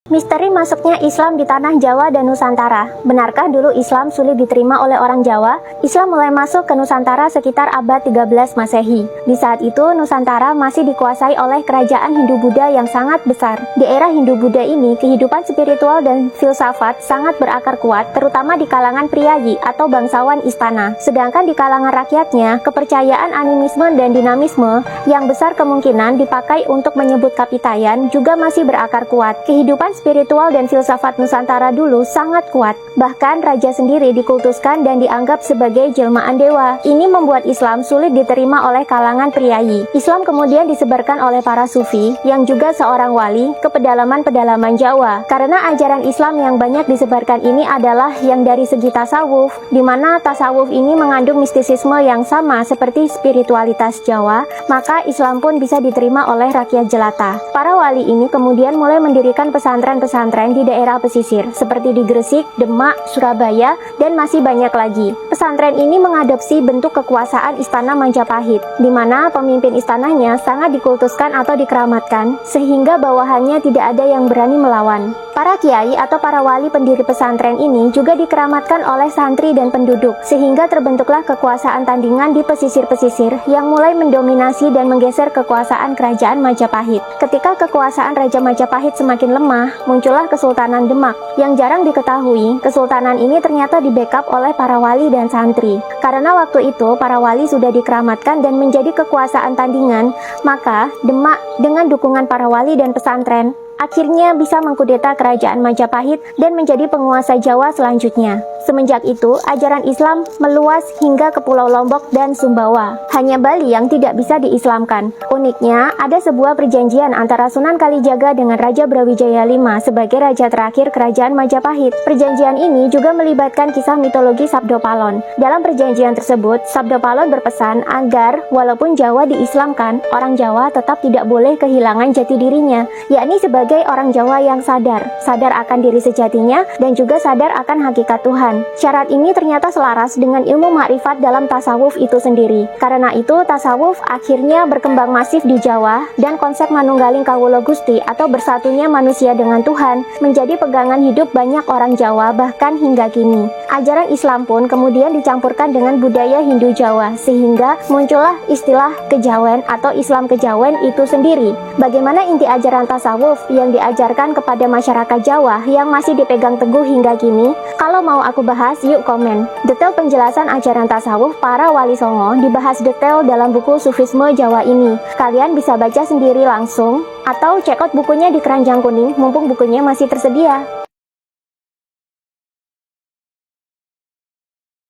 Misteri masuknya Islam di tanah Jawa dan Nusantara. Benarkah dulu Islam sulit diterima oleh orang Jawa? Islam mulai masuk ke Nusantara sekitar abad 13 Masehi. Di saat itu, Nusantara masih dikuasai oleh kerajaan Hindu-Buddha yang sangat besar. Di era Hindu-Buddha ini, kehidupan spiritual dan filsafat sangat berakar kuat, terutama di kalangan priyayi atau bangsawan istana. Sedangkan di kalangan rakyatnya, kepercayaan animisme dan dinamisme yang besar kemungkinan dipakai untuk menyebut kapitayan juga masih berakar kuat. Kehidupan spiritual dan filsafat Nusantara dulu sangat kuat. Bahkan raja sendiri dikultuskan dan dianggap sebagai jelmaan dewa. Ini membuat Islam sulit diterima oleh kalangan priyayi. Islam kemudian disebarkan oleh para sufi yang juga seorang wali ke pedalaman-pedalaman Jawa. Karena ajaran Islam yang banyak disebarkan ini adalah yang dari segi tasawuf, di mana tasawuf ini mengandung mistisisme yang sama seperti spiritualitas Jawa, maka Islam pun bisa diterima oleh rakyat jelata. Para wali ini kemudian mulai mendirikan pesantren di daerah pesisir seperti di Gresik, Demak, Surabaya, dan masih banyak lagi. Pesantren ini mengadopsi bentuk kekuasaan Istana Majapahit, di mana pemimpin istananya sangat dikultuskan atau dikeramatkan, sehingga bawahannya tidak ada yang berani melawan. Para kiai atau para wali pendiri pesantren ini juga dikeramatkan oleh santri dan penduduk, sehingga terbentuklah kekuasaan tandingan di pesisir-pesisir yang mulai mendominasi dan menggeser kekuasaan kerajaan Majapahit. Ketika kekuasaan Raja Majapahit semakin lemah, muncullah Kesultanan Demak. Yang jarang diketahui, kesultanan ini ternyata di-backup oleh para wali dan santri. Karena waktu itu para wali sudah dikeramatkan dan menjadi kekuasaan tandingan, maka Demak dengan dukungan para wali dan pesantren akhirnya bisa mengkudeta kerajaan Majapahit dan menjadi penguasa Jawa selanjutnya. Semenjak itu, ajaran Islam meluas hingga ke Pulau Lombok dan Sumbawa. Hanya Bali yang tidak bisa diislamkan. Uniknya, ada sebuah perjanjian antara Sunan Kalijaga dengan Raja Brawijaya V sebagai raja terakhir kerajaan Majapahit. Perjanjian ini juga melibatkan kisah mitologi Sabdo Palon. Dalam perjanjian tersebut, Sabdo Palon berpesan agar walaupun Jawa diislamkan, orang Jawa tetap tidak boleh kehilangan jati dirinya, yakni sebagai orang Jawa yang sadar akan diri sejatinya dan juga sadar akan hakikat Tuhan. Syarat ini ternyata selaras dengan ilmu makrifat dalam tasawuf itu sendiri. Karena itu, tasawuf akhirnya berkembang masif di Jawa dan konsep manunggaling kawula Gusti atau bersatunya manusia dengan Tuhan menjadi pegangan hidup banyak orang Jawa bahkan hingga kini. Ajaran Islam pun kemudian dicampurkan dengan budaya Hindu Jawa sehingga muncullah istilah kejawen atau Islam kejawen itu sendiri. Bagaimana inti ajaran tasawuf yang diajarkan kepada masyarakat Jawa yang masih dipegang teguh hingga kini? Kalau mau aku bahas, yuk komen. Detail penjelasan ajaran tasawuf para wali songo dibahas detail dalam buku Sufisme Jawa ini. Kalian bisa baca sendiri langsung atau check out bukunya di Keranjang Kuning mumpung bukunya masih tersedia.